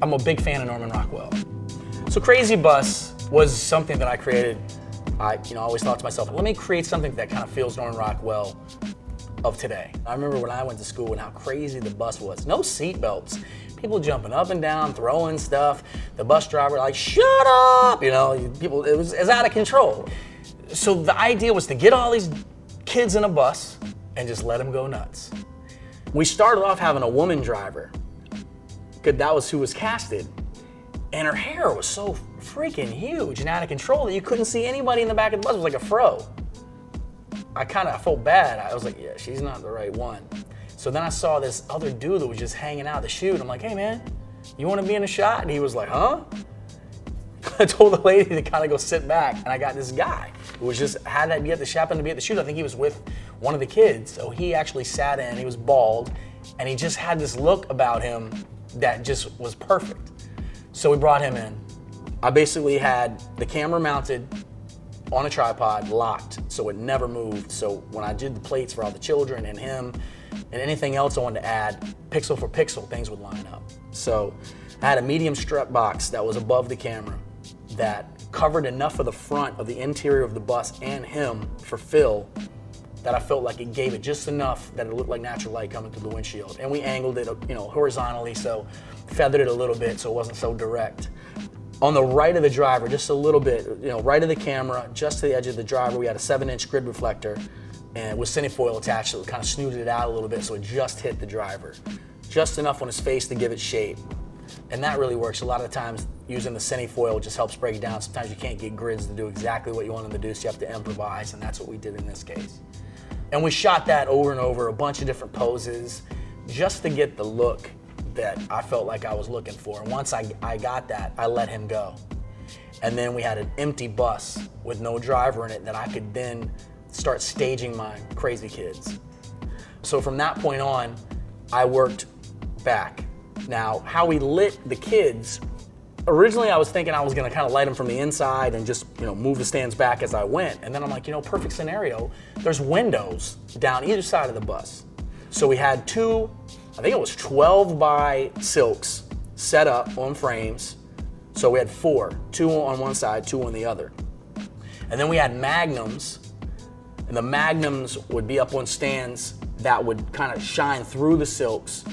I'm a big fan of Norman Rockwell. So Crazy Bus was something that I created. I always thought to myself, let me create something that kind of feels Norman Rockwell of today. I remember when I went to school and how crazy the bus was. No seat belts. People jumping up and down, throwing stuff. The bus driver like, shut up! People, it was out of control. So the idea was to get all these kids in a bus and just let them go nuts. We started off having a woman driver, because that was who was casted. And her hair was so freaking huge and out of control that you couldn't see anybody in the back of the bus. It was like a fro. I felt bad. I was like, yeah, she's not the right one. So then I saw this other dude that was just hanging out the chute. I'm like, hey man, you want to be in a shot? And he was like, huh? I told the lady to kind of go sit back, and I got this guy who was just happened to be at the chute. I think he was with one of the kids. So he actually sat in, he was bald, and he just had this look about him that just was perfect. So we brought him in. I basically had the camera mounted on a tripod, locked, so it never moved. So when I did the plates for all the children and him and anything else I wanted to add, pixel for pixel, things would line up. So I had a medium strut box that was above the camera that covered enough of the front of the interior of the bus and him for fill that I felt like it gave it just enough that it looked like natural light coming through the windshield. And we angled it, horizontally, so feathered it a little bit so it wasn't so direct. On the right of the driver, just a little bit, right of the camera, just to the edge of the driver, we had a 7-inch grid reflector and with cinefoil attached, so it kind of snooted it out a little bit so it just hit the driver. Just enough on his face to give it shape. And that really works. A lot of times using the cinefoil just helps break it down. Sometimes you can't get grids to do exactly what you want them to do, so you have to improvise, and that's what we did in this case. And we shot that over and over, a bunch of different poses, just to get the look that I felt like I was looking for. And once I got that, I let him go. And then we had an empty bus with no driver in it that I could then start staging my crazy kids. So from that point on, I worked back. Now, how we lit the kids, originally I was thinking I was gonna kind of light them from the inside and just move the stands back as I went. And then I'm like, perfect scenario, there's windows down either side of the bus. So we had two, I think it was 12 by silks set up on frames. So we had 4, 2 on one side, 2 on the other. And then we had magnums, and the magnums would be up on stands that would kind of shine through the silks.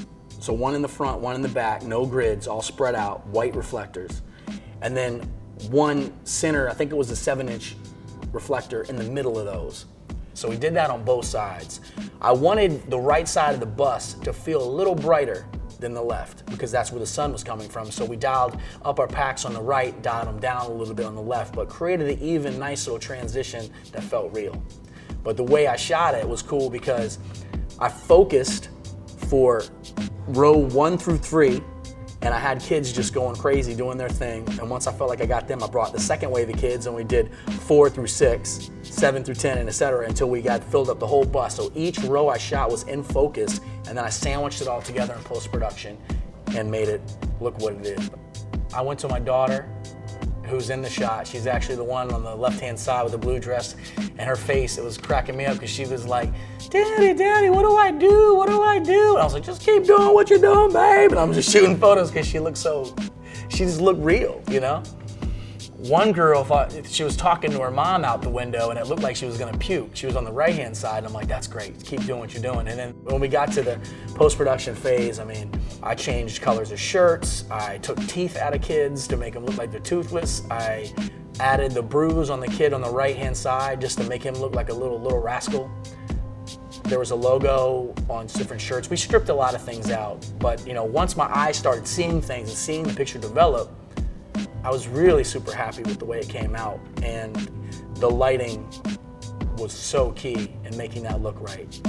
So one in the front, one in the back, no grids, all spread out, white reflectors. And then one center, I think it was a 7-inch reflector in the middle of those. So we did that on both sides. I wanted the right side of the bus to feel a little brighter than the left because that's where the sun was coming from. So we dialed up our packs on the right, dialed them down a little bit on the left, but created an even nice little transition that felt real. But the way I shot it was cool because I focused for row 1 through 3, and I had kids just going crazy doing their thing. And once I felt like I got them, I brought the second wave of kids and we did 4 through 6, 7 through 10, and etc. until we got filled up the whole bus. So each row I shot was in focus, and then I sandwiched it all together in post-production and made it look what it is. I went to my daughter, who's in the shot. She's actually the one on the left-hand side with the blue dress, and her face, it was cracking me up because she was like, Daddy, Daddy, what do I do? What do I do? And I was like, just keep doing what you're doing, babe. And I'm just shooting photos because she just looked real, One girl thought she was talking to her mom out the window and it looked like she was gonna puke. She was on the right-hand side, and I'm like, that's great, keep doing what you're doing. And then when we got to the post-production phase, I changed colors of shirts, I took teeth out of kids to make them look like they're toothless, I added the bruise on the kid on the right-hand side just to make him look like a little rascal. There was a logo on different shirts. We stripped a lot of things out, but once my eyes started seeing things and seeing the picture develop, I was really super happy with the way it came out, and the lighting was so key in making that look right.